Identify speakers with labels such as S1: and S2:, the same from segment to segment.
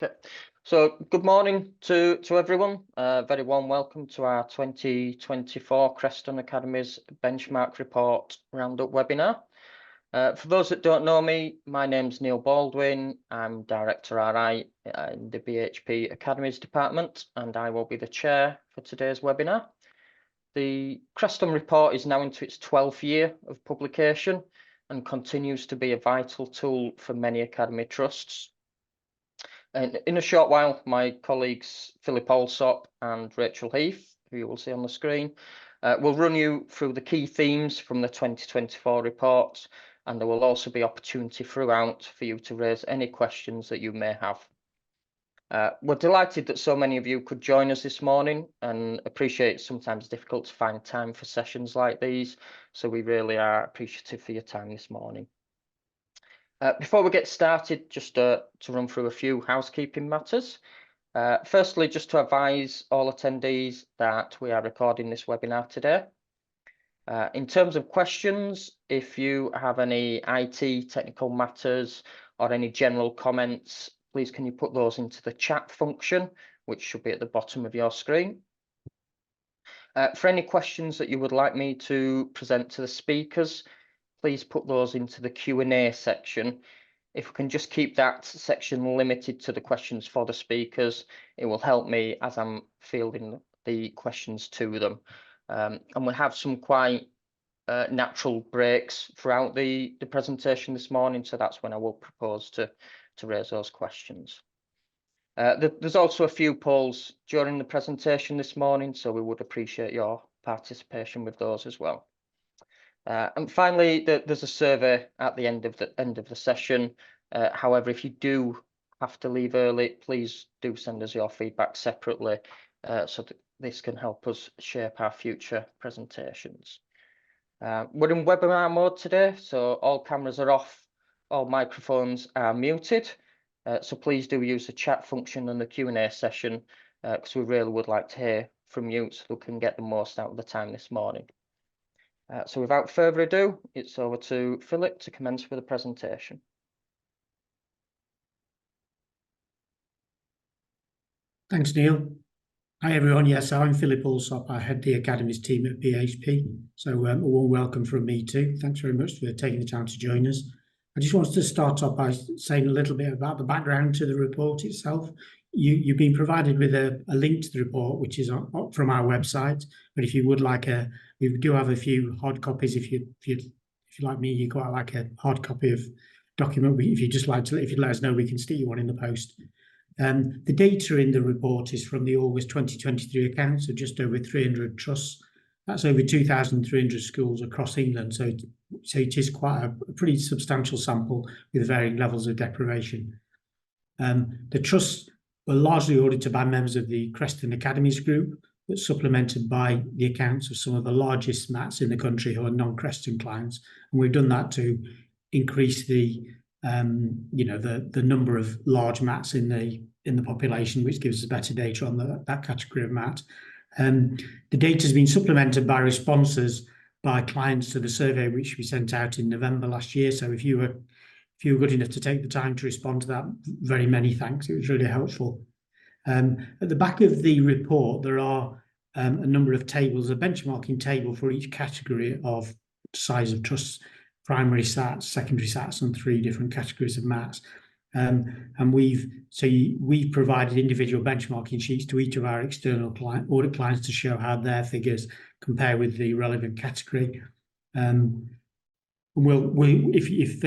S1: Okay. So good morning to everyone. Very warm welcome to our 2024 Creston Academies Benchmark Report Roundup webinar. For those that don't know me, my name's Neil Baldwin. I'm Director RI in the BHP Academies department, and I will be the chair for today's webinar. The Creston report is now into its 12th year of publication and continues to be a vital tool for many academy trusts. And in a short while, my colleagues Philip Alsop and Rachel Heath, who you will see on the screen, will run you through the key themes from the 2024 report, and there will also be opportunity throughout for you to raise any questions that you may have. We're delighted that so many of you could join us this morning and appreciate it's sometimes difficult to find time for sessions like these, so we really are appreciative for your time this morning. Before we get started, just to run through a few housekeeping matters. Firstly, just to advise all attendees that we are recording this webinar today. In terms of questions, if you have any IT technical matters or any general comments, please can you put those into the chat function, which should be at the bottom of your screen. For any questions that you would like me to present to the speakers, please put those into the Q&A section. If we can just keep that section limited to the questions for the speakers, it will help me as I'm fielding the questions to them. And we'll have some quite natural breaks throughout the presentation this morning, so that's when I will propose to raise those questions. There's also a few polls during the presentation this morning, so we would appreciate your participation with those as well. And finally, there's a survey at the end of the session. However, if you do have to leave early, please do send us your feedback separately, so that this can help us shape our future presentations. We're in webinar mode today, so all cameras are off, all microphones are muted. So please do use the chat function and the Q&A session, because we really would like to hear from you so we can get the most out of the time this morning. So without further ado, it's over to Philip to commence with the presentation.
S2: Thanks, Neil. Hi, everyone. Yes, I'm Philip Alsop. I head the Academies team at BHP. So a warm welcome from me too. Thanks very much for taking the time to join us. I just wanted to start off by saying a little bit about the background to the report itself. You've been provided with a link to the report, which is from our website. But if you would like we do have a few hard copies. If you like me, you quite like a hard copy of document. If you'd let us know, we can stick you one in the post. The data in the report is from the August 2023 accounts of just over 300 trusts. That's over 2,300 schools across England. So it is quite a pretty substantial sample with varying levels of deprivation. The trusts were largely audited by members of the Creston Academies group, but supplemented by the accounts of some of the largest MATs in the country who are non-Creston clients. And we've done that to increase the number of large MATs in the population, which gives us better data on that category of MAT. The data has been supplemented by responses by clients to the survey which we sent out in November last year. So if you were good enough to take the time to respond to that, very many thanks. It was really helpful. At the back of the report, there are a number of tables, a benchmarking table for each category of size of trusts: primary SATs, secondary SATs, and 3 different categories of MATs. And we've provided individual benchmarking sheets to each of our external audit clients to show how their figures compare with the relevant category. If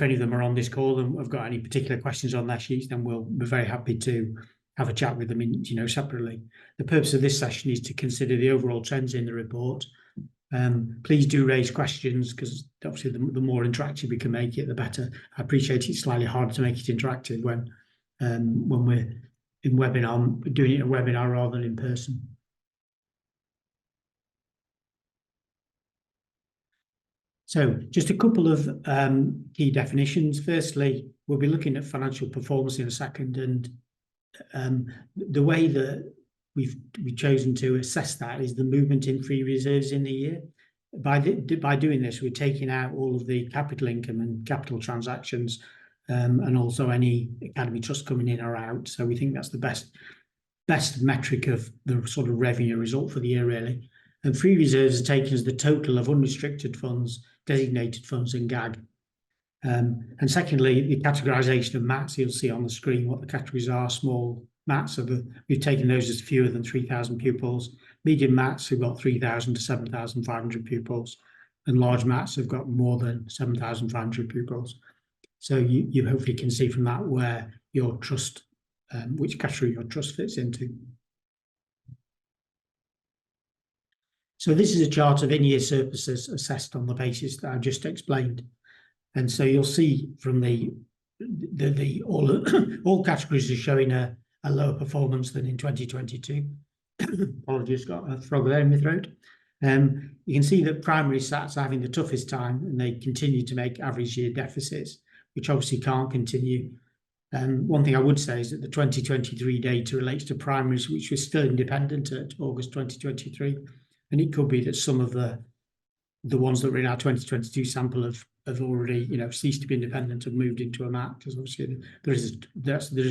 S2: any of them are on this call and have got any particular questions on their sheets, then we'll be very happy to have a chat with them, separately. The purpose of this session is to consider the overall trends in the report. Please do raise questions, because obviously the more interactive we can make it, the better. I appreciate it's slightly harder to make it interactive when we're in webinar, doing it a webinar rather than in person. So just a couple of key definitions. Firstly, we'll be looking at financial performance in a second, and the way that we've chosen to assess that is the movement in free reserves in the year. By doing this, we're taking out all of the capital income and capital transactions and also any Academy trust coming in or out. So we think that's the best metric of the sort of revenue result for the year, really. And free reserves are taken as the total of unrestricted funds, designated funds, and GAG. And secondly, the categorisation of MATs. You'll see on the screen what the categories are. Small MATs, we've taken those as fewer than 3,000 pupils. Medium MATs have got 3,000 to 7,500 pupils, and large MATs have got more than 7,500 pupils. So you hopefully can see from that where your trust, which category your trust fits into. So this is a chart of in-year surpluses assessed on the basis that I've just explained. And so you'll see from all categories are showing a lower performance than in 2022. Apologies, got a frog there in my throat. You can see that primary SATs are having the toughest time, and they continue to make average year deficits, which obviously can't continue. One thing I would say is that the 2023 data relates to primaries, which was still independent at August 2023. And it could be that some of the ones that were in our 2022 sample have already, ceased to be independent and moved into a MAT, because obviously there is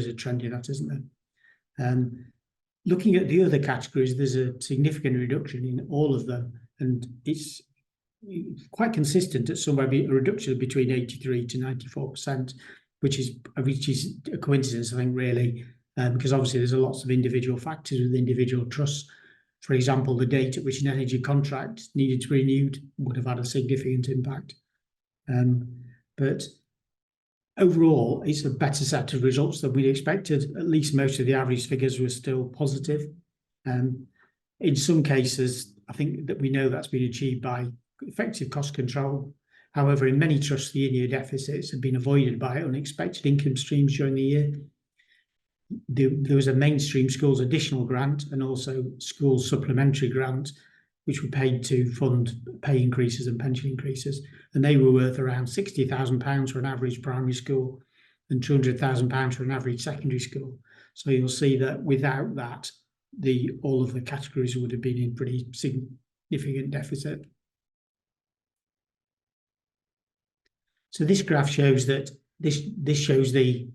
S2: a trend in that, isn't there? Looking at the other categories, there's a significant reduction in all of them, and it's quite consistent at somewhere a reduction of between 83 to 94%, which is a coincidence, I think, really, because obviously there's lots of individual factors with individual trusts. For example, the date at which an energy contract needed to be renewed would have had a significant impact. But overall, it's a better set of results than we'd expected. At least most of the average figures were still positive. In some cases, I think that we know that's been achieved by effective cost control. However, in many trusts, the in-year deficits have been avoided by unexpected income streams during the year. There was a mainstream schools additional grant and also schools supplementary grant, which were paid to fund pay increases and pension increases. And they were worth around £60,000 for an average primary school and £200,000 for an average secondary school. So you'll see that without that, all of the categories would have been in pretty significant deficit. So this graph shows that this shows the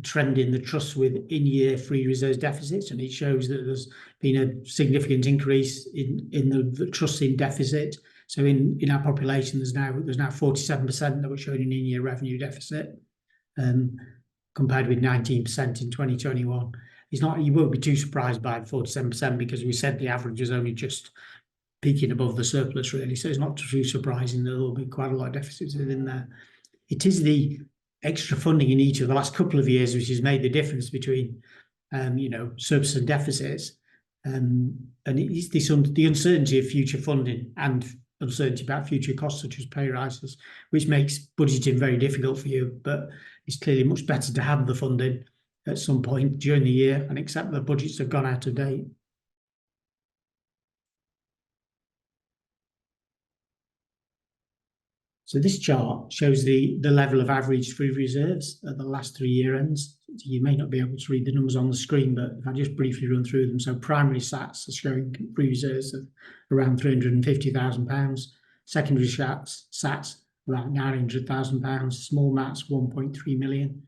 S2: trend in the trusts with in-year free reserves deficits, and it shows that there's been a significant increase in the trusts in deficit. So in our population, there's now 47% that were showing an in-year revenue deficit, compared with 19% in 2021. You won't be too surprised by 47% because we said the average was only just peaking above the surplus, really. So it's not too surprising that there'll be quite a lot of deficits within there. It is the extra funding in each of the last couple of years which has made the difference between, surplus and deficits. And it's the uncertainty of future funding and uncertainty about future costs such as pay rises, which makes budgeting very difficult for you. But it's clearly much better to have the funding at some point during the year and accept that budgets have gone out of date. So this chart shows the level of average free reserves at the last 3 year ends. You may not be able to read the numbers on the screen, but if I just briefly run through them. So primary SATs are showing free reserves of around £350,000. Secondary SATs around £900,000. Small MATs 1.3 million.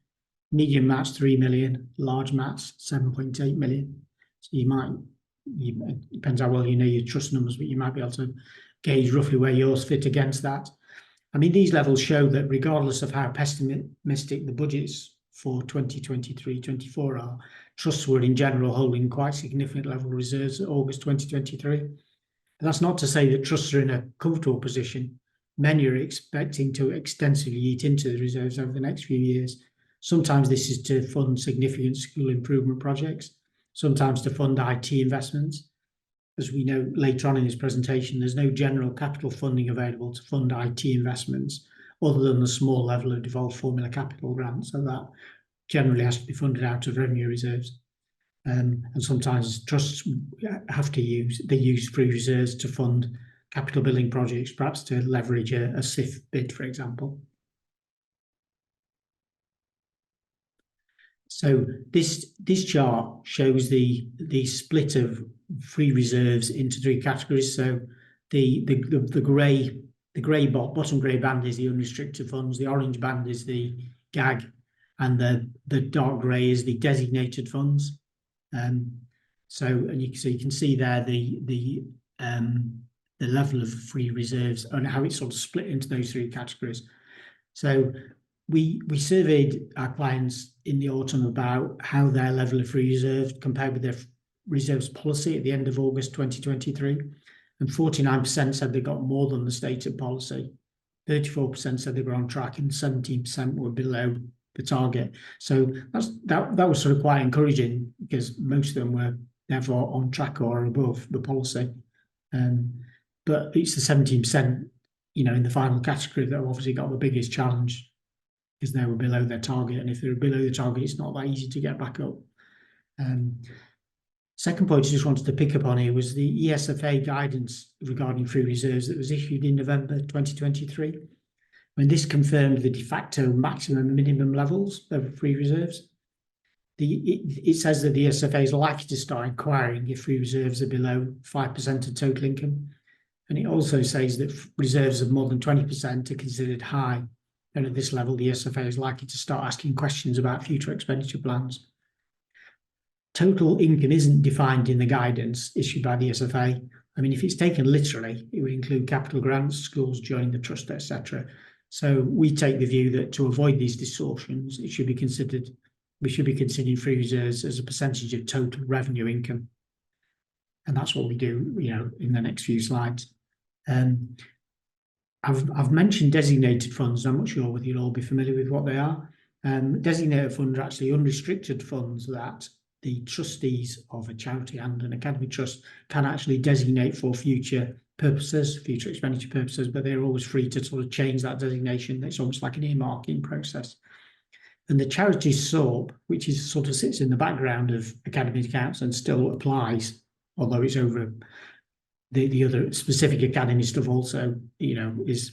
S2: Medium MATs 3 million. Large MATs 7.8 million. So it depends how well you know your trust numbers, but you might be able to gauge roughly where yours fit against that. I mean, these levels show that regardless of how pessimistic the budgets for 2023-24 are, trusts were in general holding quite significant level of reserves at August 2023. And that's not to say that trusts are in a comfortable position. Many are expecting to extensively eat into the reserves over the next few years. Sometimes this is to fund significant school improvement projects, sometimes to fund IT investments. As we know later on in this presentation, there's no general capital funding available to fund IT investments other than the small level of devolved formula capital grants, so that generally has to be funded out of revenue reserves. And sometimes trusts use free reserves to fund capital building projects, perhaps to leverage a SIF bid, for example. So this chart shows the split of free reserves into 3 categories. So the bottom grey band is the unrestricted funds. The orange band is the GAG, and the dark grey is the designated funds. So you can see there the level of free reserves and how it's sort of split into those three categories. So we surveyed our clients in the autumn about how their level of free reserves compared with their reserves policy at the end of August 2023, and 49% said they got more than the stated policy, 34% said they were on track, and 17% were below the target. So that was sort of quite encouraging, because most of them were therefore on track or above the policy. But it's the 17%, in the final category that obviously got the biggest challenge, because they were below their target, and if they're below the target, it's not that easy to get back up. Second point I just wanted to pick up on here was the ESFA guidance regarding free reserves that was issued in November 2023. When this confirmed the de facto maximum and minimum levels of free reserves, it says that the ESFA is likely to start inquiring if free reserves are below 5% of total income. And it also says that reserves of more than 20% are considered high. And at this level, the ESFA is likely to start asking questions about future expenditure plans. Total income isn't defined in the guidance issued by the ESFA. I mean, if it's taken literally, it would include capital grants, schools joining the trust, etc. So we take the view that to avoid these distortions, we should be considering free reserves as a percentage of total revenue income. And that's what we do, in the next few slides. I've mentioned designated funds. I'm not sure whether you'll all be familiar with what they are. Designated funds are actually unrestricted funds that the trustees of a charity and an academy trust can actually designate for future purposes, future expenditure purposes, but they're always free to sort of change that designation. It's almost like an earmarking process. And the charity SORP, which sort of sits in the background of academy accounts and still applies, although it's over the other specific academy stuff also, it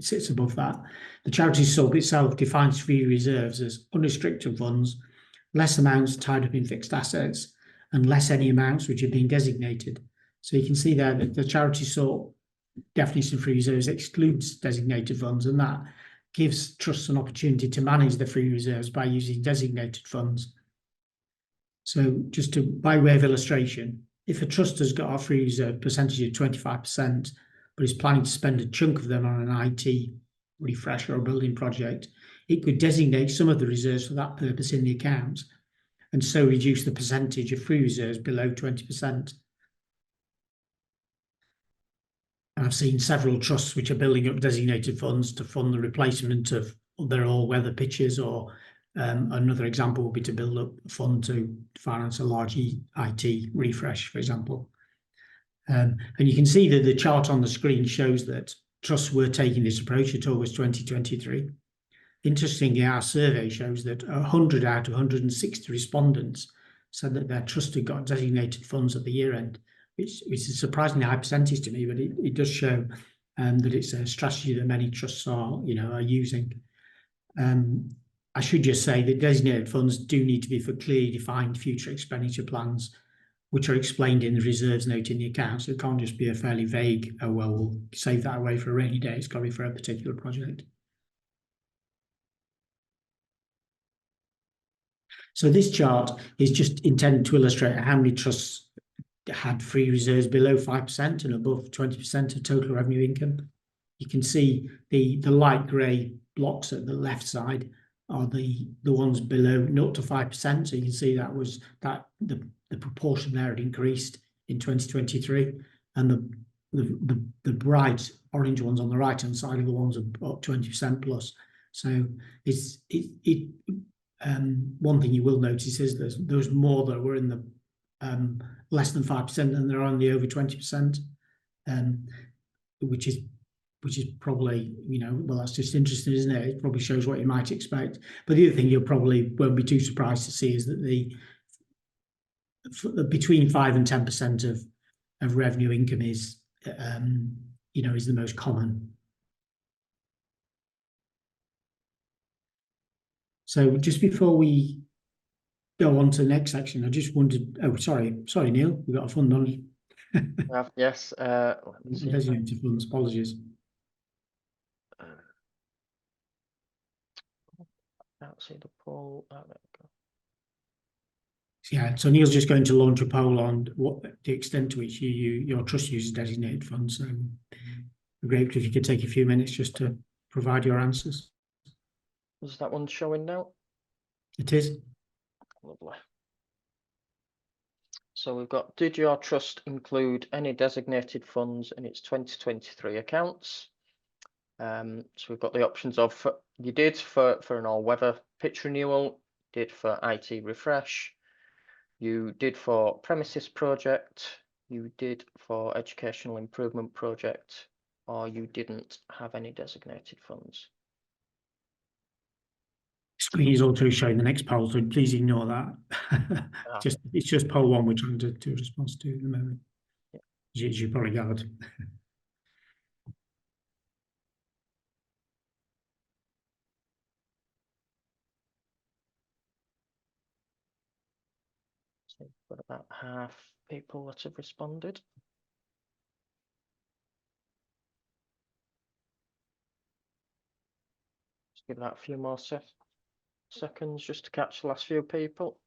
S2: sits above that. The charity SORP itself defines free reserves as unrestricted funds, less amounts tied up in fixed assets, and less any amounts which have been designated. So you can see there that the charity SORP definition of free reserves excludes designated funds, and that gives trusts an opportunity to manage the free reserves by using designated funds. So just by way of illustration, if a trust has got a free reserve percentage of 25%, but is planning to spend a chunk of them on an IT refresh or a building project, it could designate some of the reserves for that purpose in the accounts, and so reduce the percentage of free reserves below 20%. And I've seen several trusts which are building up designated funds to fund the replacement of their all-weather pitches, or another example would be to build up a fund to finance a large IT refresh, for example. And you can see that the chart on the screen shows that trusts were taking this approach at August 2023. Interestingly, our survey shows that 100 out of 160 respondents said that their trust had got designated funds at the year end, which is a surprisingly high percentage to me, but it does show that it's a strategy that many trusts are using. I should just say that designated funds do need to be for clearly defined future expenditure plans, which are explained in the reserves note in the accounts. So it can't just be a fairly vague, oh, well, we'll save that away for a rainy day. It's got to be for a particular project. So this chart is just intended to illustrate how many trusts had free reserves below 5% and above 20% of total revenue income. You can see the light grey blocks at the left side are the ones below 0 to 5%. So you can see that the proportion there had increased in 2023, and the bright orange ones on the right hand side are the ones about 20% plus. So one thing you will notice is there's more that were in the less than 5% than there are on the over 20%, which is probably, well, that's just interesting, isn't it? It probably shows what you might expect. But the other thing you probably won't be too surprised to see is that between 5 and 10% of revenue income is the most common. So just before we go on to the next section, I just wanted, sorry, Neil, we've got a fund on you.
S1: Yes.
S2: Designated funds, apologies.
S1: Can't see the poll. Oh, there we go.
S2: Yeah, so Neil's just going to launch a poll on what the extent to which your trust uses designated funds. So it'd be great if you could take a few minutes just to provide your answers.
S1: Is that one showing now?
S2: It is.
S1: Lovely. So we've got, did your trust include any designated funds in its 2023 accounts? So we've got the options of you did for an all-weather pitch renewal, did for IT refresh, you did for premises project, you did for educational improvement project, or you didn't have any designated funds.
S2: Screen is also showing the next poll, so please ignore that. It's just poll one we're trying to do a response to at the moment. Yeah. As you probably gathered.
S1: So we've got about half people that have responded. Just give that a few more seconds just to catch the last few people.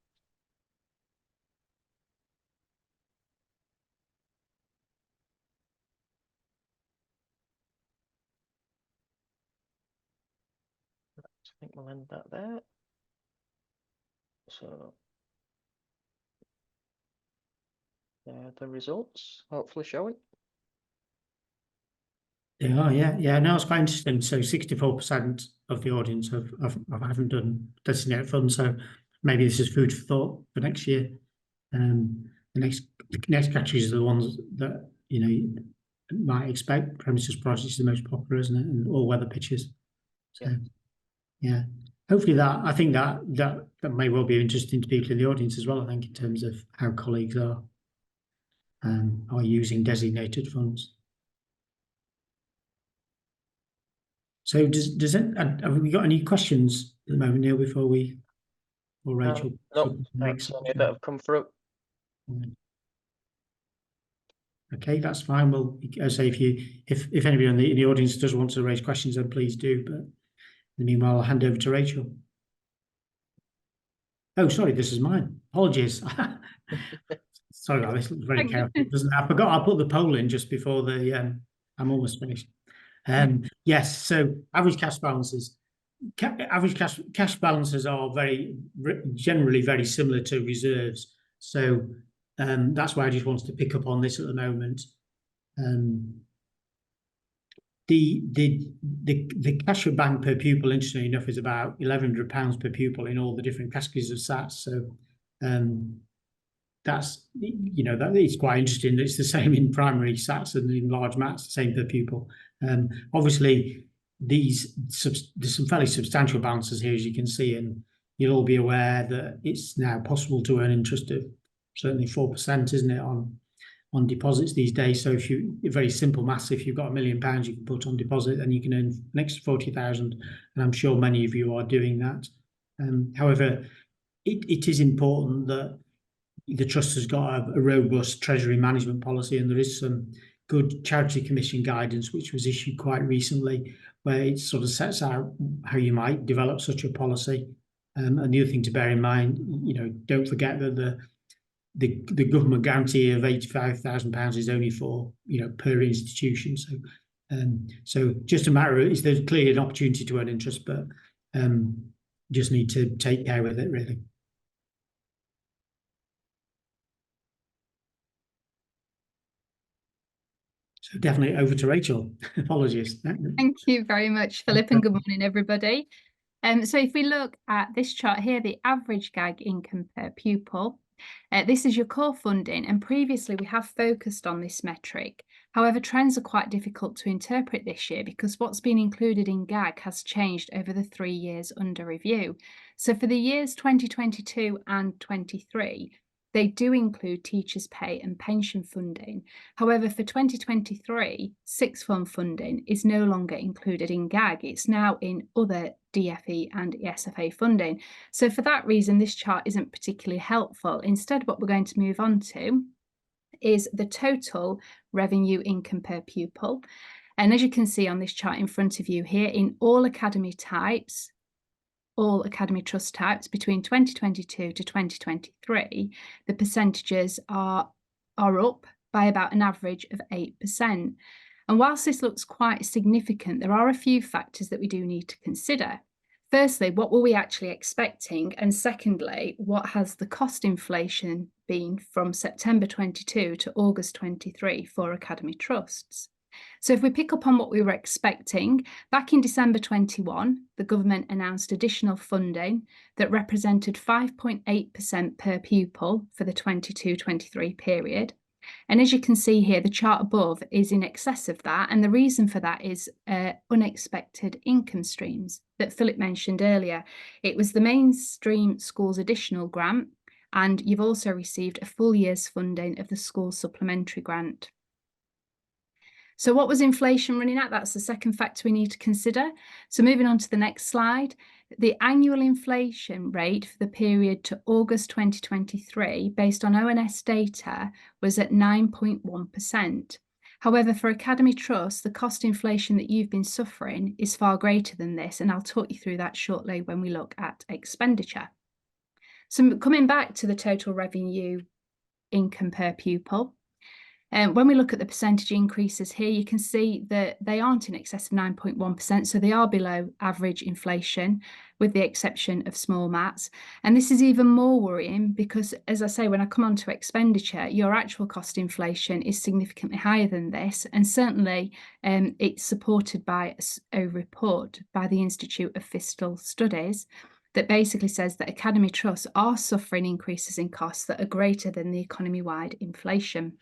S1: I think we'll end that there. So there are the results, hopefully showing.
S2: They are, yeah. No, it's quite interesting. So 64% of the audience haven't done designated funds. So maybe this is food for thought for next year. The next categories are the ones that you might expect. Premises projects is the most popular, isn't it? And all weather pitches. So yeah. Hopefully I think that may well be interesting to people in the audience as well, I think, in terms of how colleagues are using designated funds. So have we got any questions at the moment, Neil, before Rachel?
S1: No, thanks. Any that have come through.
S2: Okay, that's fine. Well, as I say, if anybody in the audience does want to raise questions, then please do. But in the meanwhile, I'll hand over to Rachel. Oh, sorry, this is mine. Apologies. Sorry about this. It's very chaotic, doesn't it? I forgot I put the poll in just before the. I'm almost finished. Yes. So average cash balances. Average cash balances are generally very similar to reserves. So that's why I just wanted to pick up on this at the moment. The cash at bank per pupil, interestingly enough, is about £1,100 per pupil in all the different categories of SATs. So that's that it's quite interesting. It's the same in primary SATs and in large maths, the same per pupil. Obviously, there's some fairly substantial balances here, as you can see, and you'll all be aware that it's now possible to earn interest of certainly 4%, isn't it, on deposits these days. So if very simple maths, if you've got £1 million you can put on deposit, then you can earn an extra 40,000, and I'm sure many of you are doing that. However, it is important that the trust has got a robust treasury management policy, and there is some good Charity Commission guidance which was issued quite recently, where it sort of sets out how you might develop such a policy. And the other thing to bear in mind, don't forget that the government guarantee of £85,000 is only for per institution. So just a matter of, there's clearly an opportunity to earn interest, but just need to take care with it, really. So definitely over to Rachel. Apologies.
S3: Thank you very much, Philip, and good morning, everybody. So if we look at this chart here, the average GAG income per pupil, this is your core funding, and previously we have focused on this metric. However, trends are quite difficult to interpret this year because what's been included in GAG has changed over the 3 years under review. So for the years 2022 and 23, they do include teachers' pay and pension funding. However, for 2023, sixth form funding is no longer included in GAG. It's now in other DFE and ESFA funding. So for that reason, this chart isn't particularly helpful. Instead, what we're going to move on to is the total revenue income per pupil. And as you can see on this chart in front of you here, in all academy types, all Academy trust types between 2022 to 2023, the percentages are up by about an average of 8%. And whilst this looks quite significant, there are a few factors that we do need to consider. Firstly, what were we actually expecting? And secondly, what has the cost inflation been from September 22 to August 23 for Academy trusts? So if we pick up on what we were expecting, back in December 21, the government announced additional funding that represented 5.8% per pupil for the 22-23 period. And as you can see here, the chart above is in excess of that. And the reason for that is unexpected income streams that Philip mentioned earlier. It was the mainstream schools additional grant, and you've also received a full year's funding of the school supplementary grant. So what was inflation running at? That's the second factor we need to consider. So moving on to the next slide, the annual inflation rate for the period to August 2023, based on ONS data, was at 9.1%. However, for Academy Trust, the cost inflation that you've been suffering is far greater than this, and I'll talk you through that shortly when we look at expenditure. So coming back to the total revenue income per pupil, when we look at the percentage increases here, you can see that they aren't in excess of 9.1%, so they are below average inflation, with the exception of small maths. And this is even more worrying because, as I say, when I come on to expenditure, your actual cost inflation is significantly higher than this, and certainly it's supported by a report by the Institute of Fiscal Studies that basically says that Academy trusts are suffering increases in costs that are greater than the economy-wide inflation.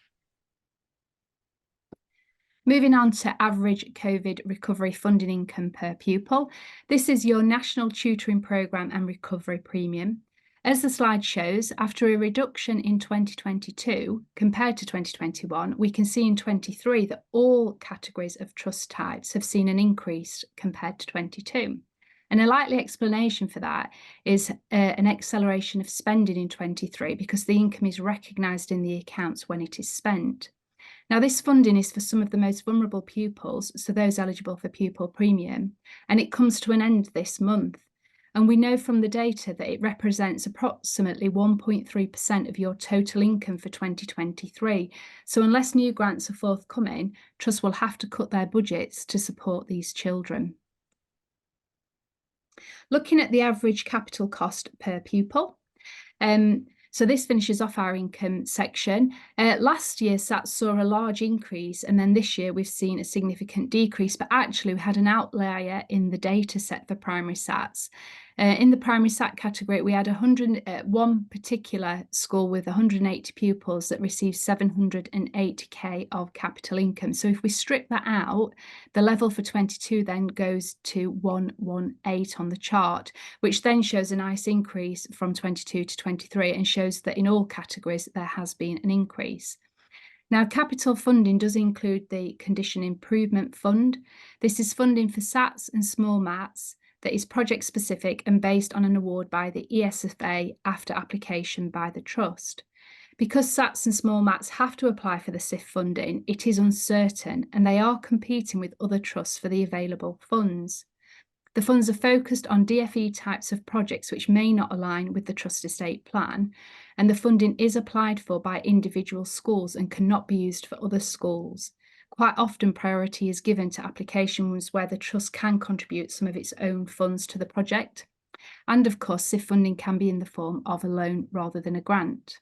S3: Moving on to average COVID recovery funding income per pupil. This is your National Tutoring Programme and Recovery Premium. As the slide shows, after a reduction in 2022 compared to 2021, we can see in 23 that all categories of trust types have seen an increase compared to 22. And a likely explanation for that is an acceleration of spending in 23 because the income is recognised in the accounts when it is spent. Now, this funding is for some of the most vulnerable pupils, so those eligible for pupil premium, and it comes to an end this month. And we know from the data that it represents approximately 1.3% of your total income for 2023. So unless new grants are forthcoming, trusts will have to cut their budgets to support these children. Looking at the average capital cost per pupil, so this finishes off our income section. Last year, SATs saw a large increase, and then this year we've seen a significant decrease, but actually we had an outlier in the data set for primary SATs. In the primary SAT category, we had one particular school with 180 pupils that received 780k of capital income. So if we strip that out, the level for 22 then goes to 118 on the chart, which then shows a nice increase from 22 to 23 and shows that in all categories there has been an increase. Now, capital funding does include the Condition Improvement Fund. This is funding for SATs and small maths that is project specific and based on an award by the ESFA after application by the trust. Because SATs and small maths have to apply for the SIF funding, it is uncertain and they are competing with other trusts for the available funds. The funds are focused on DFE types of projects which may not align with the trust estate plan, and the funding is applied for by individual schools and cannot be used for other schools. Quite often priority is given to applications where the trust can contribute some of its own funds to the project. And of course, SIF funding can be in the form of a loan rather than a grant.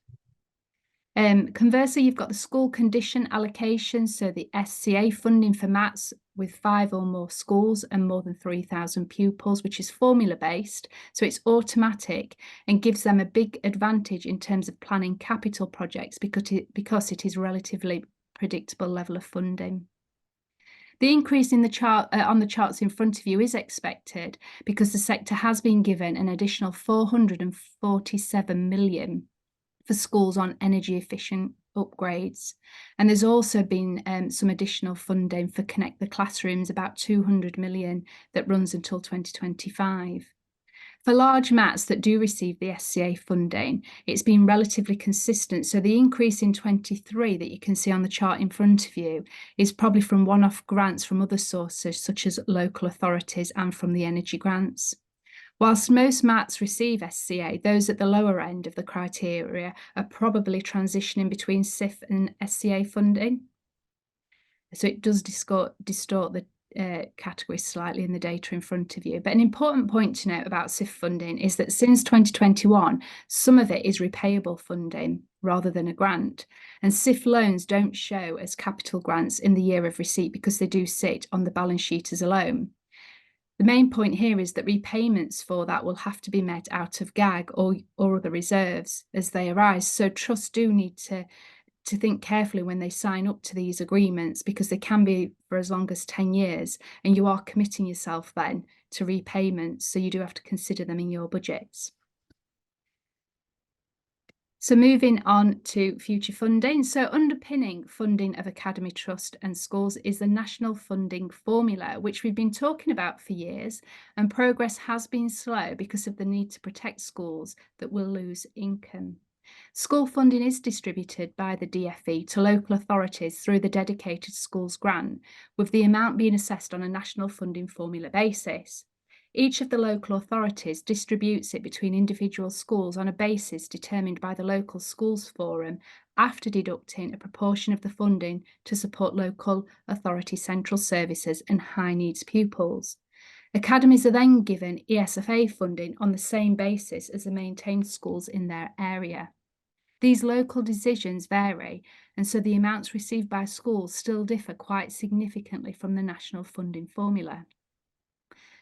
S3: Conversely, you've got the school condition allocation, so the SCA funding for maths with 5 or more schools and more than 3,000 pupils, which is formula based, so it's automatic and gives them a big advantage in terms of planning capital projects because it is relatively predictable level of funding. The increase in the chart on the charts in front of you is expected because the sector has been given an additional 447 million for schools on energy efficient upgrades. And there's also been some additional funding for Connect the Classrooms, about 200 million that runs until 2025. For large maths that do receive the SCA funding, it's been relatively consistent. So the increase in 23 that you can see on the chart in front of you is probably from one-off grants from other sources, such as local authorities and from the energy grants. Whilst most MATs receive SCA, those at the lower end of the criteria are probably transitioning between SIF and SCA funding. So it does distort the categories slightly in the data in front of you. But an important point to note about SIF funding is that since 2021, some of it is repayable funding rather than a grant. And SIF loans don't show as capital grants in the year of receipt because they do sit on the balance sheet as a loan. The main point here is that repayments for that will have to be met out of GAG or other reserves as they arise. So trusts do need to think carefully when they sign up to these agreements, because they can be for as long as 10 years, and you are committing yourself then to repayments. So you do have to consider them in your budgets. So moving on to future funding. So underpinning funding of Academy Trust and schools is the National Funding Formula, which we've been talking about for years, and progress has been slow because of the need to protect schools that will lose income. School funding is distributed by the DFE to local authorities through the Dedicated Schools Grant, with the amount being assessed on a national funding formula basis. Each of the local authorities distributes it between individual schools on a basis determined by the local schools forum after deducting a proportion of the funding to support local authority central services and high needs pupils. Academies are then given ESFA funding on the same basis as the maintained schools in their area. These local decisions vary, and so the amounts received by schools still differ quite significantly from the national funding formula.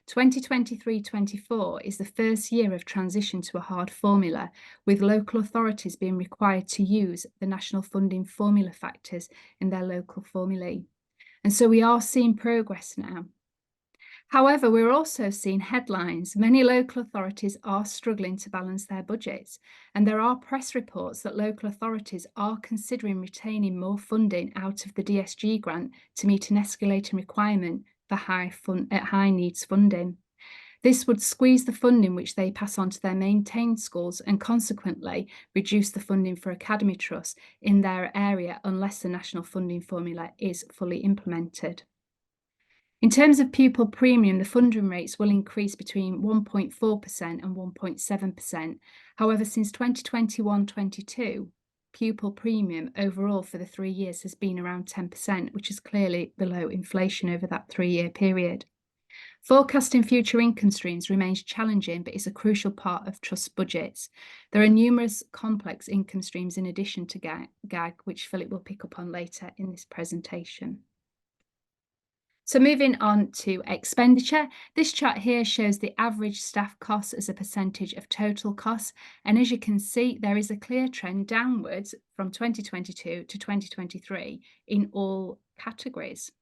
S3: 2023-24 is the first year of transition to a hard formula, with local authorities being required to use the national funding formula factors in their local formulae. And so we are seeing progress now. However, we're also seeing headlines. Many local authorities are struggling to balance their budgets, and there are press reports that local authorities are considering retaining more funding out of the DSG grant to meet an escalating requirement for high needs funding. This would squeeze the funding which they pass on to their maintained schools and consequently reduce the funding for Academy Trusts in their area unless the national funding formula is fully implemented. In terms of pupil premium, the funding rates will increase between 1.4% and 1.7%. However, since 2021-22, pupil premium overall for the 3 years has been around 10%, which is clearly below inflation over that 3-year period. Forecasting future income streams remains challenging, but is a crucial part of trust budgets. There are numerous complex income streams in addition to GAG, which Philip will pick up on later in this presentation. So moving on to expenditure, this chart here shows the average staff costs as a percentage of total costs. And as you can see, there is a clear trend downwards from 2022 to 2023 in all categories.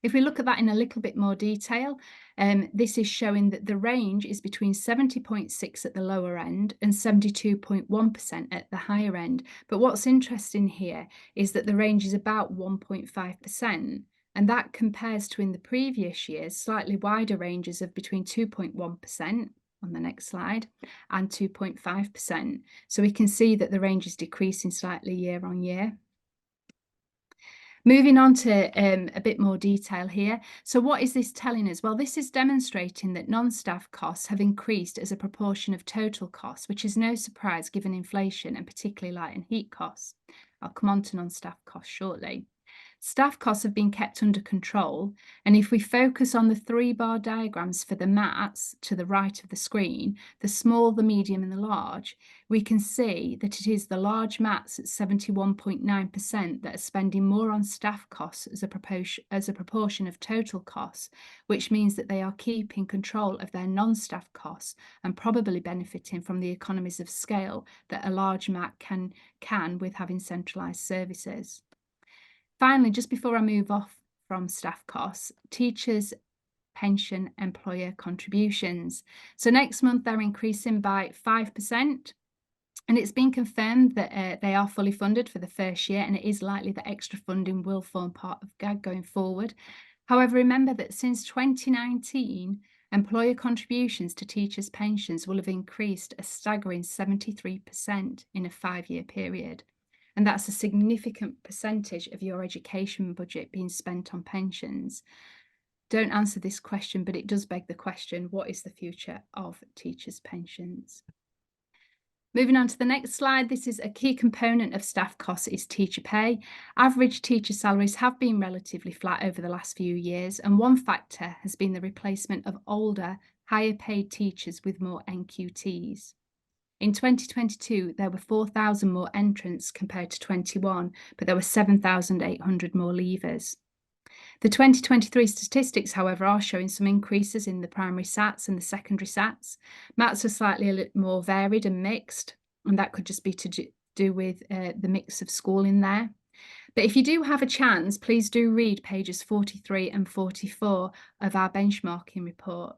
S3: If we look at that in a little bit more detail, this is showing that the range is between 70.6% at the lower end and 72.1% at the higher end. But what's interesting here is that the range is about 1.5%. And that compares to in the previous years, slightly wider ranges of between 2.1% on the next slide and 2.5%. So we can see that the range is decreasing slightly year on year. Moving on to a bit more detail here. So what is this telling us? Well, this is demonstrating that non-staff costs have increased as a proportion of total costs, which is no surprise given inflation and particularly light and heat costs. I'll come on to non-staff costs shortly. Staff costs have been kept under control, and if we focus on the 3-bar diagrams for the MATs to the right of the screen, the small, the medium and the large, we can see that it is the large MATs at 71.9% that are spending more on staff costs as a proportion of total costs, which means that they are keeping control of their non-staff costs and probably benefiting from the economies of scale that a large MAT can with having centralised services. Finally, just before I move off from staff costs, teachers' pension employer contributions. So next month they're increasing by 5%, and it's been confirmed that they are fully funded for the first year, and it is likely that extra funding will form part of GAG going forward. However, remember that since 2019, employer contributions to teachers' pensions will have increased a staggering 73% in a 5-year period. And that's a significant percentage of your education budget being spent on pensions. don't answer this question, but it does beg the question, what is the future of teachers' pensions? Moving on to the next slide, this is a key component of staff costs is teacher pay. Average teacher salaries have been relatively flat over the last few years, and one factor has been the replacement of older, higher paid teachers with more NQTs. In 2022, there were 4,000 more entrants compared to 21, but there were 7,800 more leavers. The 2023 statistics, however, are showing some increases in the primary SATs and the secondary SATs. MATs are slightly a little more varied and mixed, and that could just be to do with the mix of school in there. But if you do have a chance, please do read pages 43 and 44 of our benchmarking report.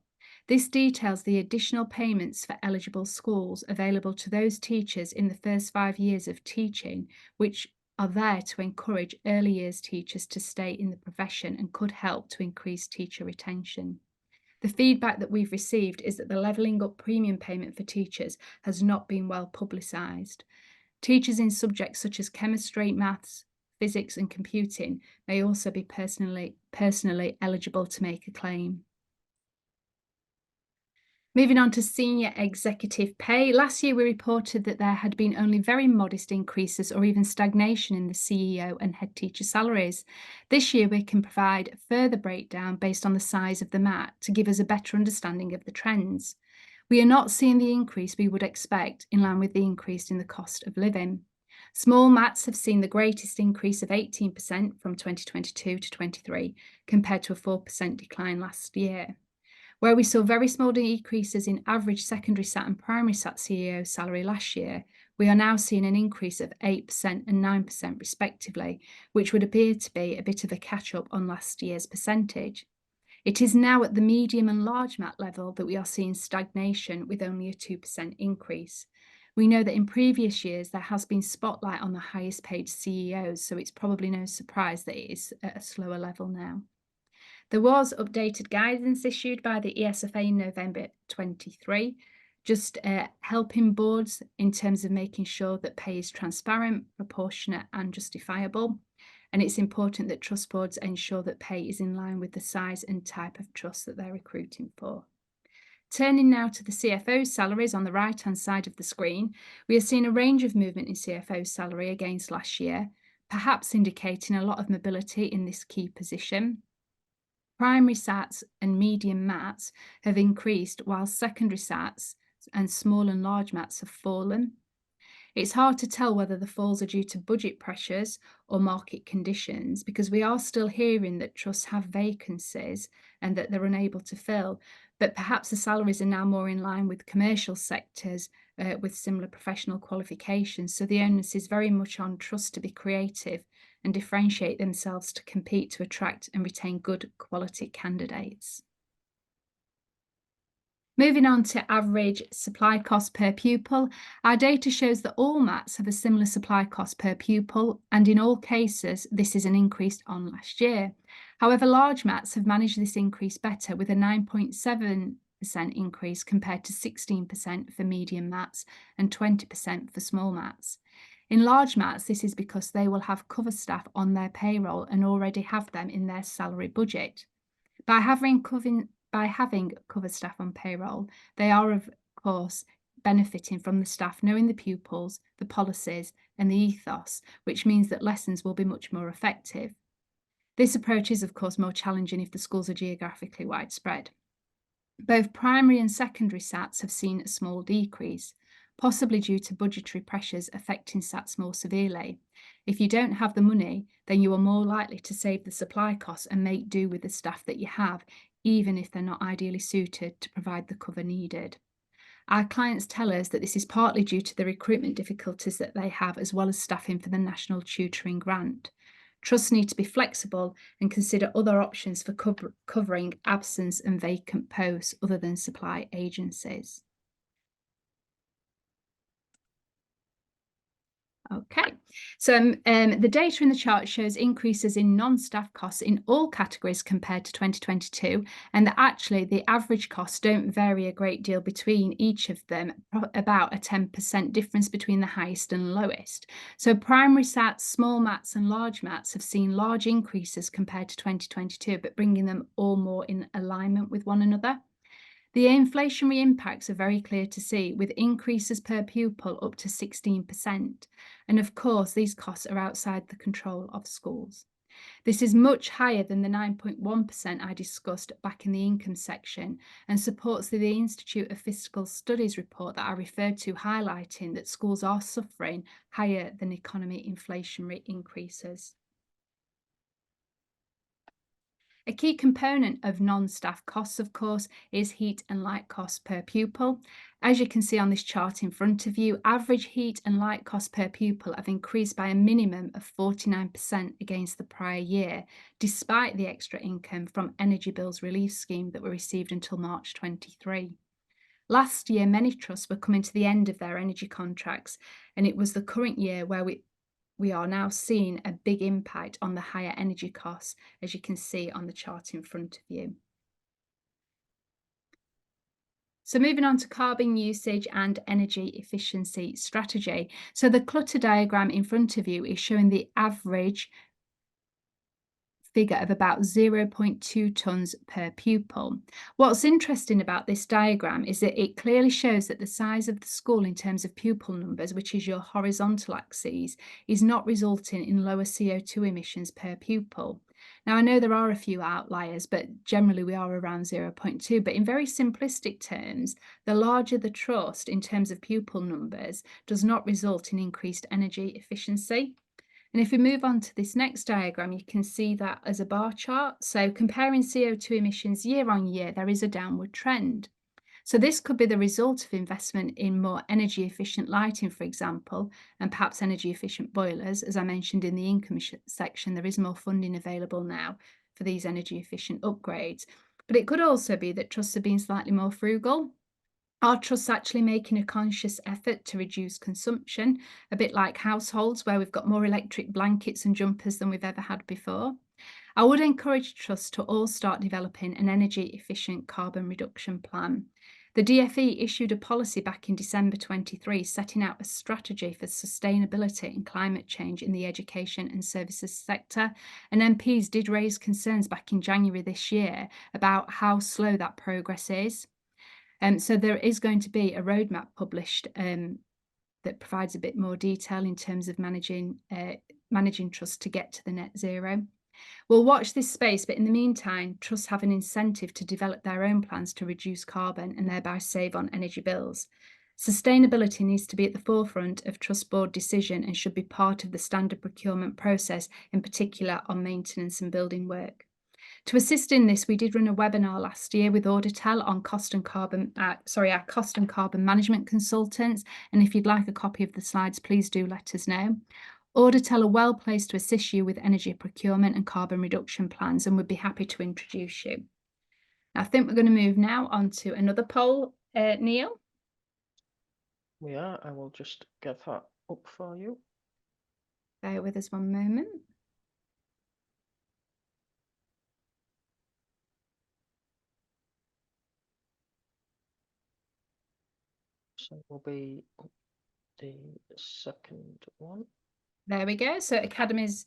S3: This details the additional payments for eligible schools available to those teachers in the first 5 years of teaching, which are there to encourage early years teachers to stay in the profession and could help to increase teacher retention. The feedback that we've received is that the levelling up premium payment for teachers has not been well publicised. Teachers in subjects such as chemistry, maths, physics and computing may also be personally eligible to make a claim. Moving on to senior executive pay, last year we reported that there had been only very modest increases or even stagnation in the CEO and head teacher salaries. This year we can provide a further breakdown based on the size of the MAT to give us a better understanding of the trends. We are not seeing the increase we would expect in line with the increase in the cost of living. Small MATs have seen the greatest increase of 18% from 2022 to 23, compared to a 4% decline last year. Where we saw very small decreases in average secondary SAT and primary SAT CEO salary last year, we are now seeing an increase of 8% and 9% respectively, which would appear to be a bit of a catch-up on last year's percentage. It is now at the medium and large MAT level that we are seeing stagnation with only a 2% increase. We know that in previous years there has been spotlight on the highest paid CEOs, so it's probably no surprise that it is at a slower level now. There was updated guidance issued by the ESFA in November 23, just helping boards in terms of making sure that pay is transparent, proportionate and justifiable. And it's important that trust boards ensure that pay is in line with the size and type of trust that they're recruiting for. Turning now to the CFO salaries on the right-hand side of the screen, we are seeing a range of movement in CFO salary against last year, perhaps indicating a lot of mobility in this key position. Primary SATs and medium MATs have increased while secondary SATs and small and large MATs have fallen. It's hard to tell whether the falls are due to budget pressures or market conditions, because we are still hearing that trusts have vacancies and that they're unable to fill, but perhaps the salaries are now more in line with commercial sectors with similar professional qualifications. So the onus is very much on trusts to be creative and differentiate themselves to compete to attract and retain good quality candidates. Moving on to average supply cost per pupil, our data shows that all MATs have a similar supply cost per pupil, and in all cases, this is an increase on last year. However, large MATs have managed this increase better, with a 9.7% increase compared to 16% for medium MATs and 20% for small MATs. In large MATs, this is because they will have cover staff on their payroll and already have them in their salary budget. By having cover staff on payroll, they are, of course, benefiting from the staff knowing the pupils, the policies, and the ethos, which means that lessons will be much more effective. This approach is, of course, more challenging if the schools are geographically widespread. Both primary and secondary SATs have seen a small decrease, possibly due to budgetary pressures affecting SATs more severely. If you don't have the money, then you are more likely to save the supply costs and make do with the staff that you have, even if they're not ideally suited to provide the cover needed. Our clients tell us that this is partly due to the recruitment difficulties that they have, as well as staffing for the National Tutoring Grant. Trusts need to be flexible and consider other options for covering absence and vacant posts other than supply agencies. Okay, so the data in the chart shows increases in non-staff costs in all categories compared to 2022, and that actually the average costs don't vary a great deal between each of them, about a 10% difference between the highest and lowest. So primary SATs, small maths and large maths have seen large increases compared to 2022, but bringing them all more in alignment with one another. The inflationary impacts are very clear to see, with increases per pupil up to 16%. And of course, these costs are outside the control of schools. This is much higher than the 9.1% I discussed back in the income section, and supports the Institute of Fiscal Studies report that I referred to, highlighting that schools are suffering higher than economy inflationary increases. A key component of non-staff costs, of course, is heat and light costs per pupil. As you can see on this chart in front of you, average heat and light costs per pupil have increased by a minimum of 49% against the prior year, despite the extra income from Energy Bills Relief Scheme that were received until March 23. Last year, many trusts were coming to the end of their energy contracts, and it was the current year where we are now seeing a big impact on the higher energy costs, as you can see on the chart in front of you. So moving on to carbon usage and energy efficiency strategy. So the clutter diagram in front of you is showing the average figure of about 0.2 tonnes per pupil. What's interesting about this diagram is that it clearly shows that the size of the school in terms of pupil numbers, which is your horizontal axis, is not resulting in lower CO2 emissions per pupil. Now, I know there are a few outliers, but generally we are around 0.2. But in very simplistic terms, the larger the trust in terms of pupil numbers does not result in increased energy efficiency. And if we move on to this next diagram, you can see that as a bar chart. So comparing CO2 emissions year on year, there is a downward trend. So this could be the result of investment in more energy efficient lighting, for example, and perhaps energy efficient boilers. As I mentioned in the income section, there is more funding available now for these energy efficient upgrades. But it could also be that trusts are being slightly more frugal. Are trusts actually making a conscious effort to reduce consumption, a bit like households where we've got more electric blankets and jumpers than we've ever had before? I would encourage trusts to all start developing an energy efficient carbon reduction plan. The DfE issued a policy back in December 23 setting out a strategy for sustainability and climate change in the education and services sector, and MPs did raise concerns back in January this year about how slow that progress is. So there is going to be a roadmap published that provides a bit more detail in terms of managing trusts to get to the net zero. We'll watch this space, but in the meantime, trusts have an incentive to develop their own plans to reduce carbon and thereby save on energy bills. Sustainability needs to be at the forefront of trust board decision and should be part of the standard procurement process, in particular on maintenance and building work. To assist in this, we did run a webinar last year with Auditel on our cost and carbon management consultants. And if you'd like a copy of the slides, please do let us know. Auditel are well placed to assist you with energy procurement and carbon reduction plans, and would be happy to introduce you. I think we're going to move now on to another poll, Neil.
S1: We are. I will just get that up for you.
S3: Bear with us one moment.
S1: So will be the second one.
S3: There we go. So Academies,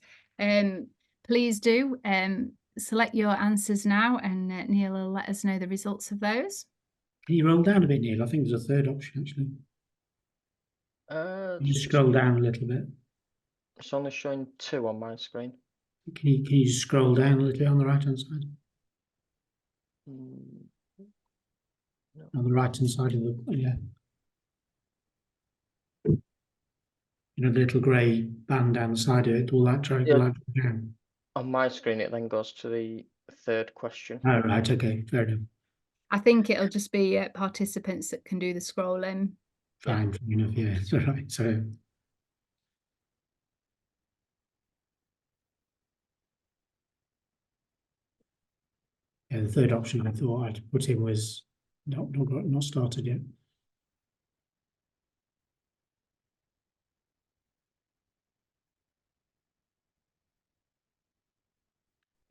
S3: please do select your answers now, and Neil will let us know the results of those.
S2: Can you roll down a bit, Neil? I think there's a third option, actually. You just scroll down a little bit.
S1: It's only showing 2 on my screen.
S2: Can you just scroll down a little bit on the right-hand side?
S1: No.
S2: On the right-hand side of the, yeah. You know, the little grey band down the side of it, will that drag down?
S1: On my screen, it then goes to the third question.
S2: Oh, right, okay, fair enough.
S3: I think it'll just be participants that can do the scrolling.
S2: Fine, fair enough, yeah, it's all right. So, yeah, the third option I thought I'd put in was not started yet.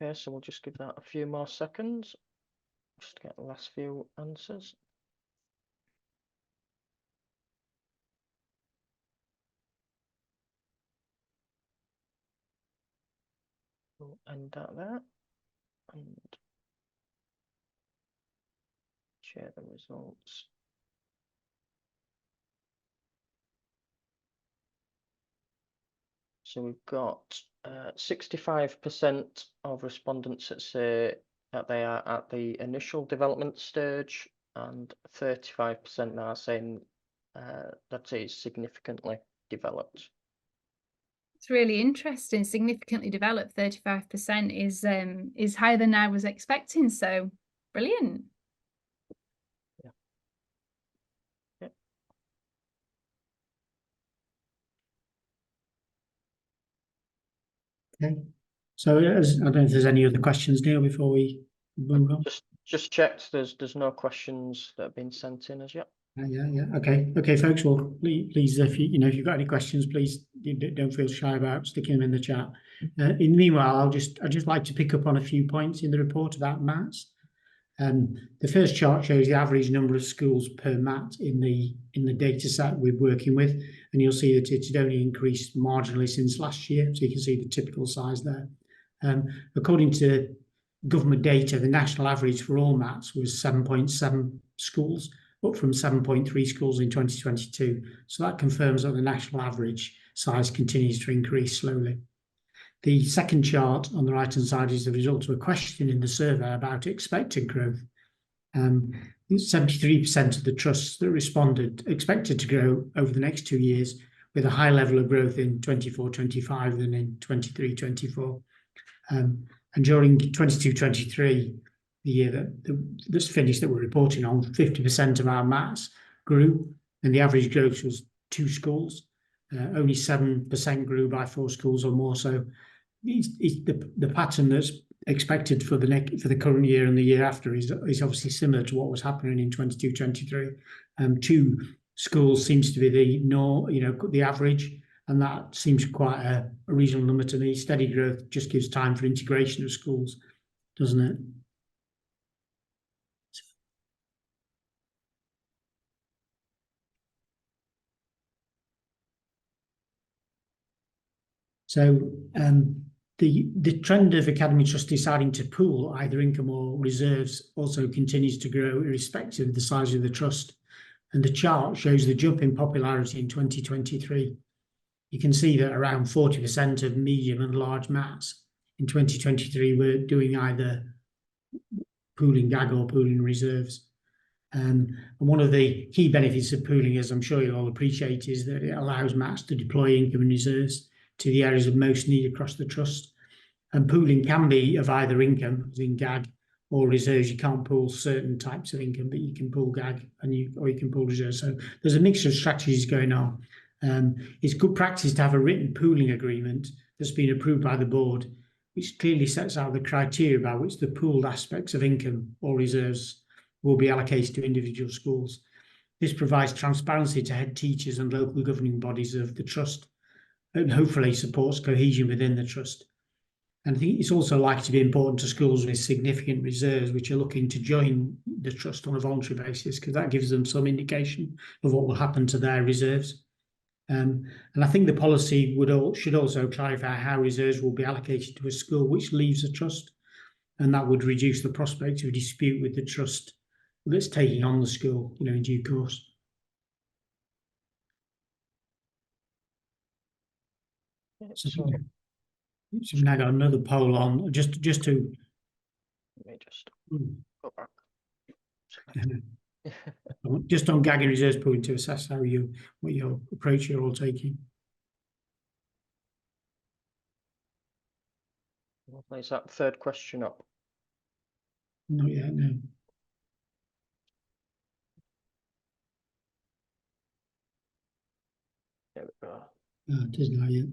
S1: Okay, so we'll just give that a few more seconds. Just to get the last few answers. We'll end that there and share the results. So we've got 65% of respondents that say that they are at the initial development stage, and 35% now are saying that it is significantly developed.
S3: It's really interesting. Significantly developed, 35% is higher than I was expecting. So brilliant.
S1: Yeah.
S2: Okay. So I don't know if there's any other questions, Neil, before we move on.
S1: Just checked. There's no questions that have been sent in as yet.
S2: Yeah. Okay, folks. Well, please, if if you've got any questions, please don't feel shy about sticking them in the chat. In the meanwhile, I'd just like to pick up on a few points in the report about maths. The first chart shows the average number of schools per MAT in the data set we're working with, and you'll see that it had only increased marginally since last year. So you can see the typical size there. According to government data, the national average for all MATs was 7.7 schools, up from 7.3 schools in 2022. So that confirms that the national average size continues to increase slowly. The second chart on the right-hand side is the result of a question in the survey about expected growth. 73% of the trusts that responded expected to grow over the next 2 years, with a high level of growth in 24-25 than in 23-24. And during 22-23, the year that's finished that we're reporting on, 50% of our MATs grew, and the average growth was 2 schools. Only 7% grew by 4 schools or more. So the pattern that's expected for the current year and the year after is obviously similar to what was happening in 22-23. 2 schools seems to be the average, and that seems quite a reasonable number to me. Steady growth just gives time for integration of schools, doesn't it? So the trend of Academy Trust deciding to pool either income or reserves also continues to grow irrespective of the size of the trust. And the chart shows the jump in popularity in 2023. You can see that around 40% of medium and large MATs in 2023 were doing either pooling GAG or pooling reserves. And one of the key benefits of pooling, as I'm sure you all appreciate, is that it allows MATs to deploy income and reserves to the areas of most need across the trust. And pooling can be of either income, as in GAG, or reserves. You can't pool certain types of income, but you can pool GAG or you can pool reserves. So there's a mixture of strategies going on. It's good practice to have a written pooling agreement that's been approved by the board, which clearly sets out the criteria by which the pooled aspects of income or reserves will be allocated to individual schools. This provides transparency to head teachers and local governing bodies of the trust, and hopefully supports cohesion within the trust. And I think it's also likely to be important to schools with significant reserves, which are looking to join the trust on a voluntary basis, because that gives them some indication of what will happen to their reserves. And I think the policy should also clarify how reserves will be allocated to a school which leaves the trust, and that would reduce the prospect of a dispute with the trust that's taking on the school, in due course. So we've now got another poll on just to.
S1: Let me just go back.
S2: Just on GAG and reserves pooling to assess what your approach you're all taking.
S1: Is that third question up?
S2: Not yet, no.
S1: There we go.
S2: It is not yet.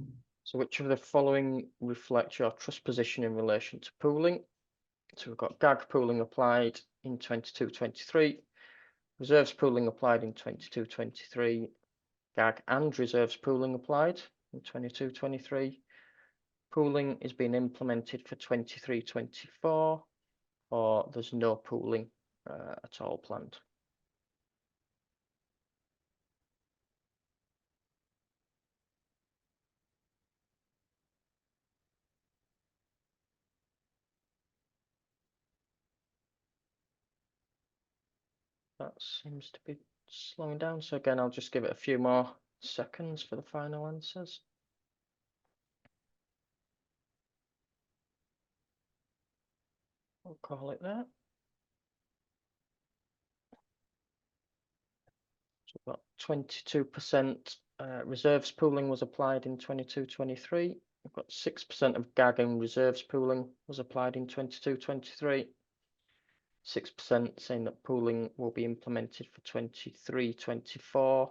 S1: So which of the following reflects your trust position in relation to pooling? So we've got GAG pooling applied in 22-23, reserves pooling applied in 22-23, GAG and reserves pooling applied in 22-23, pooling is being implemented for 23-24, or there's no pooling at all planned. That seems to be slowing down. So again, I'll just give it a few more seconds for the final answers. We'll call it that. So we've got 22% reserves pooling was applied in 22-23. We've got 6% of GAG and reserves pooling was applied in 22-23. 6% saying that pooling will be implemented for 23-24.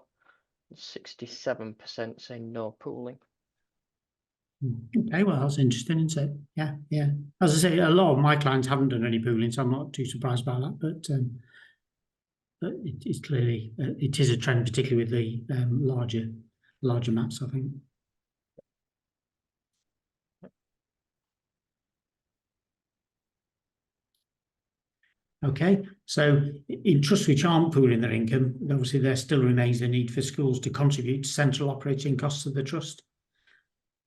S1: 67% saying no pooling.
S2: Okay, well, that's interesting, isn't it? Yeah, yeah. As I say, a lot of my clients haven't done any pooling, so I'm not too surprised by that. But it's clearly it is a trend, particularly with the larger maps, I think. Okay, so in trusts which aren't pooling their income, obviously there still remains the need for schools to contribute to central operating costs of the trust.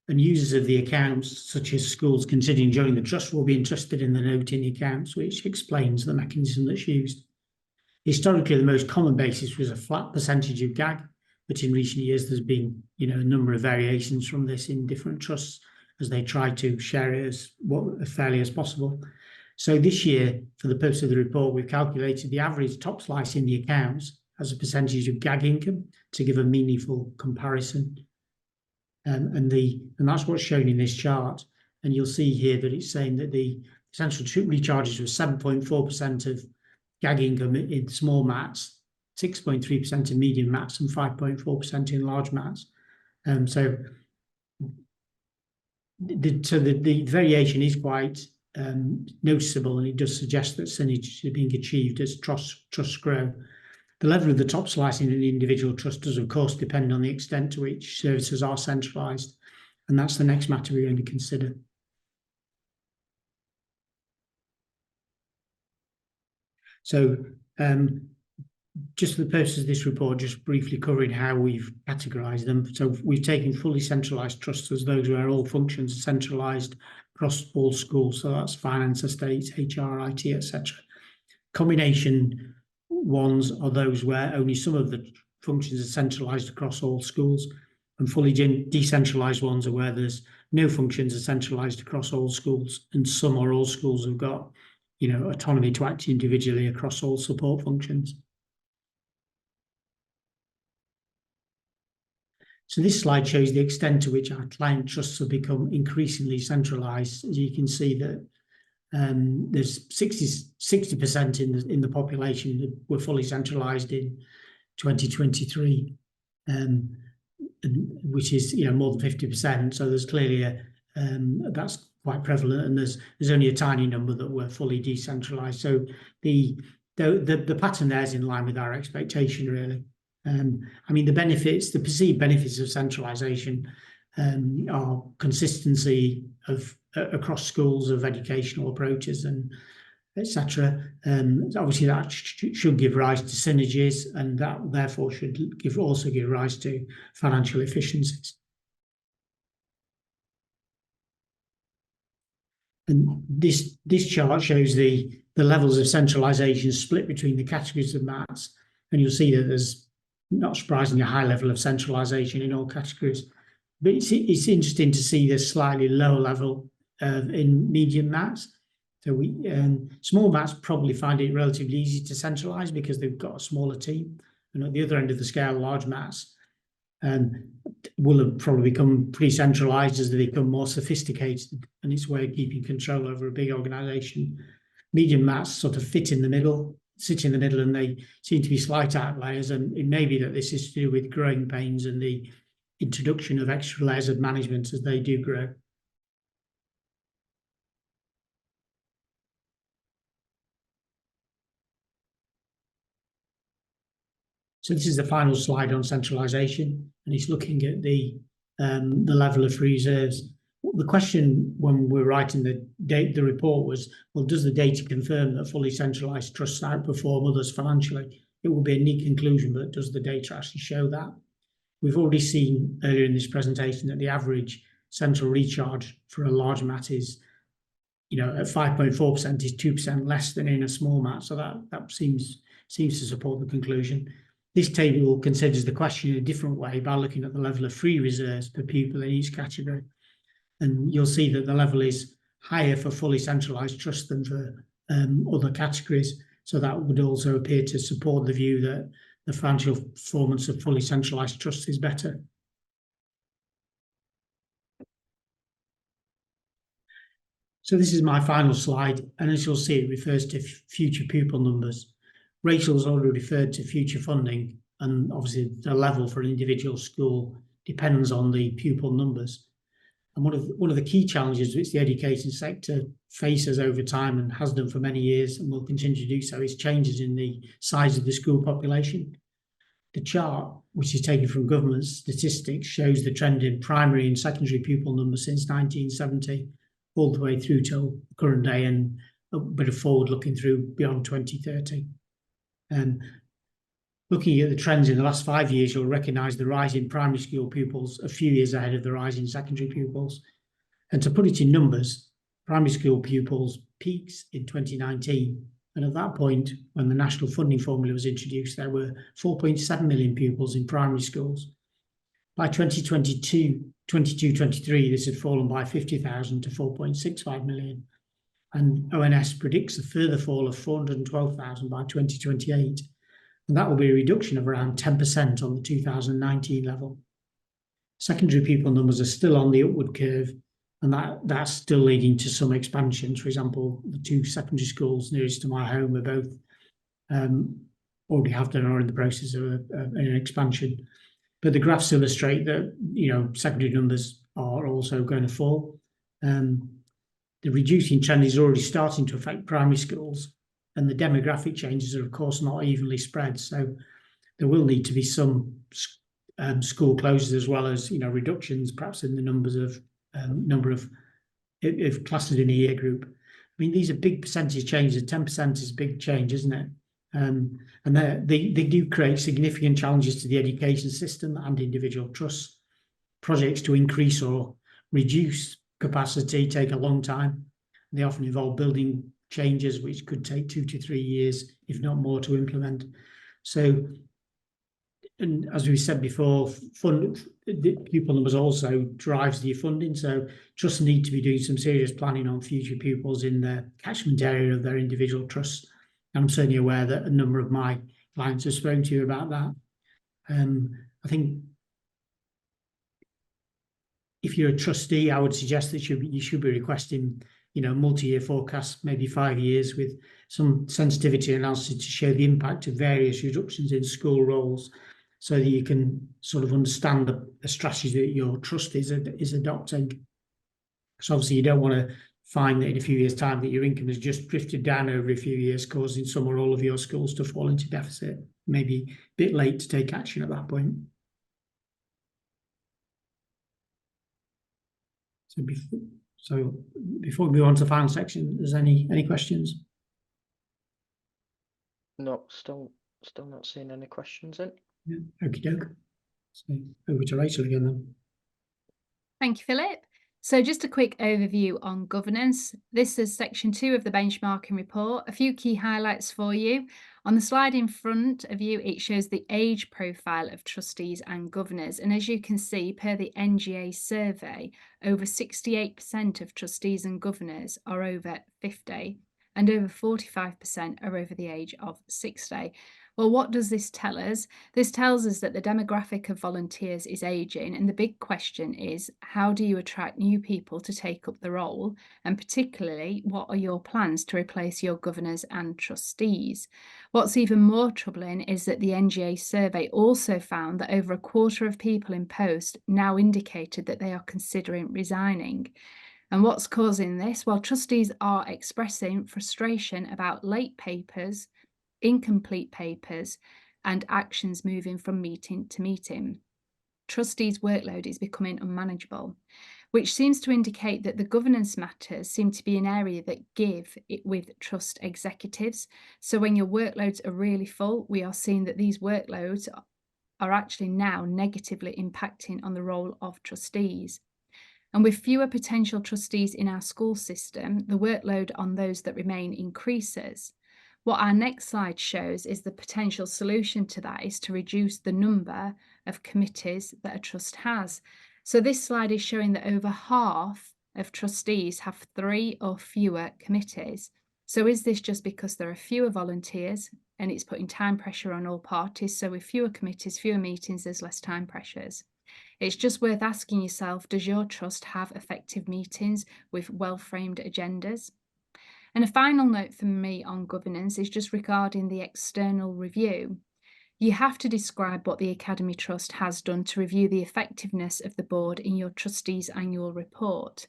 S2: And users of the accounts, such as schools considering joining the trust, will be interested in the note in the accounts, which explains the mechanism that's used. Historically, the most common basis was a flat percentage of GAG, but in recent years there's been, a number of variations from this in different trusts as they try to share it as fairly as possible. So this year, for the purpose of the report, we've calculated the average top slice in the accounts as a percentage of GAG income to give a meaningful comparison. And that's what's shown in this chart. And you'll see here that it's saying that the essential recharges were 7.4% of GAG income in small mats, 6.3% in medium mats, and 5.4% in large mats. So the variation is quite noticeable, and it does suggest that synergies are being achieved as trusts grow. The level of the top slicing in the individual trust does, of course, depend on the extent to which services are centralised, and that's the next matter we're going to consider. So, just for the purposes of this report, just briefly covering how we've categorised them. So we've taken fully centralised trusts as those where all functions are centralised across all schools. So that's finance, estates, HR, IT, etc. Combination ones are those where only some of the functions are centralised across all schools, and fully decentralised ones are where there's no functions are centralised across all schools, and some or all schools have got, autonomy to act individually across all support functions. So this slide shows the extent to which our client trusts have become increasingly centralised. As you can see that there's 60% in the population that were fully centralised in 2023, which is more than 50%. So there's clearly that's quite prevalent, and there's only a tiny number that were fully decentralised. So the pattern there is in line with our expectation, really. The perceived benefits of centralisation are consistency across schools of educational approaches and etc. Obviously, that should give rise to synergies, and that therefore should also give rise to financial efficiencies. And this chart shows the levels of centralisation split between the categories of mats, and you'll see that there's, not surprisingly, a high level of centralisation in all categories. But it's interesting to see this slightly lower level in medium mats. So small mats probably find it relatively easy to centralise because they've got a smaller team. And at the other end of the scale, large mats will have probably become pretty centralised as they become more sophisticated, and it's a way of keeping control over a big organisation. Medium mats sort of sit in the middle, and they seem to be slight outliers, and it may be that this is to do with growing pains and the introduction of extra layers of management as they do grow. So this is the final slide on centralisation, and it's looking at the level of free reserves. the question when we're writing the report was, well, does the data confirm that fully centralised trusts outperform others financially? It would be a neat conclusion, but does the data actually show that? We've already seen earlier in this presentation that the average central recharge for a large MAT is, at 5.4% is 2% less than in a small MAT. So that seems to support the conclusion. This table considers the question in a different way by looking at the level of free reserves per pupil in each category. And you'll see that the level is higher for fully centralised trusts than for other categories. So that would also appear to support the view that the financial performance of fully centralised trusts is better. So this is my final slide, and as you'll see, it refers to future pupil numbers. Rachel's already referred to future funding, and obviously the level for an individual school depends on the pupil numbers. And one of the key challenges which the education sector faces over time and has done for many years and will continue to do so is changes in the size of the school population. The chart, which is taken from government statistics, shows the trend in primary and secondary pupil numbers since 1970 all the way through till the current day, and a bit of forward looking through beyond 2030. Looking at the trends in the last 5 years, you'll recognise the rise in primary school pupils a few years ahead of the rise in secondary pupils. And to put it in numbers, primary school pupils peaks in 2019. And at that point, when the national funding formula was introduced, there were 4.7 million pupils in primary schools. By 2022-23, this had fallen by 50,000 to 4.65 million. And ONS predicts a further fall of 412,000 by 2028. And that will be a reduction of around 10% on the 2019 level. Secondary pupil numbers are still on the upward curve, and that's still leading to some expansions. For example, the 2 secondary schools nearest to my home are both already have done or in the process of an expansion. But the graphs illustrate that secondary numbers are also going to fall. The reducing trend is already starting to affect primary schools, and the demographic changes are, of course, not evenly spread. So there will need to be some school closures as well as reductions, perhaps in the number of classes in a year group. I mean, these are big percentage changes. 10% is a big change, isn't it? And they do create significant challenges to the education system and individual trusts. Projects to increase or reduce capacity take a long time. They often involve building changes which could take 2 to 3 years, if not more, to implement. So, and as we said before, the pupil numbers also drives the funding. So trusts need to be doing some serious planning on future pupils in the catchment area of their individual trusts. And I'm certainly aware that a number of my clients have spoken to you about that. I think if you're a trustee, I would suggest that you should be requesting multi-year forecasts, maybe 5 years, with some sensitivity analysis to show the impact of various reductions in school roles, so that you can sort of understand the strategy that your trust is adopting. Because obviously you don't want to find that in a few years' time that your income has just drifted down over a few years, causing some or all of your schools to fall into deficit. Maybe a bit late to take action at that point. So before we move on to the final section, is there any questions?
S1: No, still not seeing any questions in.
S2: Yeah, okie doke. So over to Rachel again then.
S3: Thank you, Philip. So just a quick overview on governance. This is section 2 of the benchmarking report. A few key highlights for you. On the slide in front of you, it shows the age profile of trustees and governors. And as you can see, per the NGA survey, over 68% of trustees and governors are over 50, and over 45% are over the age of 60. Well, what does this tell us? This tells us that the demographic of volunteers is aging, and the big question is, how do you attract new people to take up the role? And particularly, what are your plans to replace your governors and trustees? What's even more troubling is that the NGA survey also found that over a quarter of people in post now indicated that they are considering resigning. And what's causing this? Well, trustees are expressing frustration about late papers, incomplete papers, and actions moving from meeting to meeting. trustees' workload is becoming unmanageable, which seems to indicate that the governance matters seem to be an area that give it with trust executives. So when your workloads are really full, we are seeing that these workloads are actually now negatively impacting on the role of trustees. And with fewer potential trustees in our school system, the workload on those that remain increases. What our next slide shows is the potential solution to that is to reduce the number of committees that a trust has. So this slide is showing that over half of trustees have 3 or fewer committees. So is this just because there are fewer volunteers and it's putting time pressure on all parties? So with fewer committees, fewer meetings, there's less time pressures. It's just worth asking yourself, does your trust have effective meetings with well-framed agendas? And a final note from me on governance is just regarding the external review. You have to describe what the Academy Trust has done to review the effectiveness of the board in your trustees' annual report.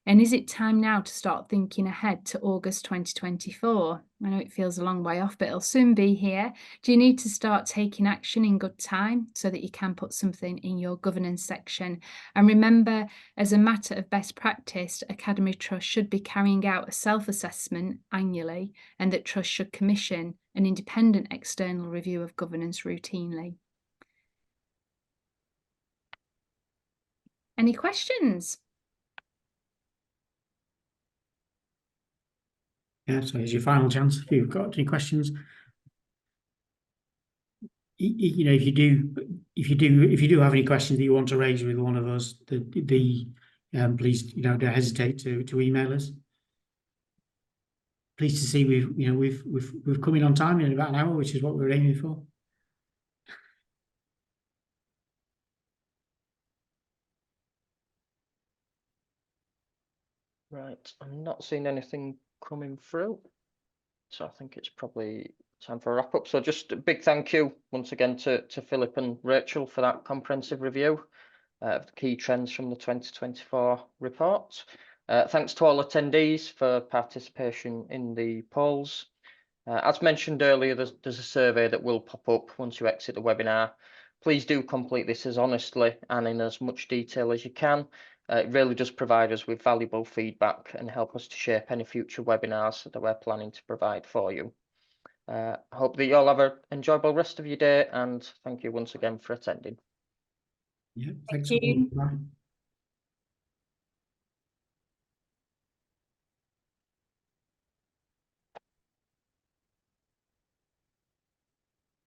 S3: And is it time now to start thinking ahead to August 2024? I know it feels a long way off, but it'll soon be here. Do you need to start taking action in good time so that you can put something in your governance section? And remember, as a matter of best practice, Academy Trust should be carrying out a self-assessment annually, and that Trust should commission an independent external review of governance routinely. Any questions?
S2: Yeah, so here's your final chance. If you've got any questions, you know, if you do have any questions that you want to raise with one of us, please, you know, don't hesitate to email us. Pleased to see we've come in on time in about an hour, which is what we're aiming for.
S1: Right, I'm not seeing anything coming through, so I think it's probably time for a wrap up. So just a big thank you once again to Philip and Rachel for that comprehensive review of the key trends from the 2024 report. Thanks to all attendees for participation in the polls. As mentioned earlier, there's a survey that will pop up once you exit the webinar. Please do complete this as honestly and in as much detail as you can. It really does provide us with valuable feedback and help us to shape any future webinars that we're planning to provide for you. I hope that you all have an enjoyable rest of your day, and thank you once again for attending.
S2: Yeah, thanks.
S3: Thank you.
S2: Bye.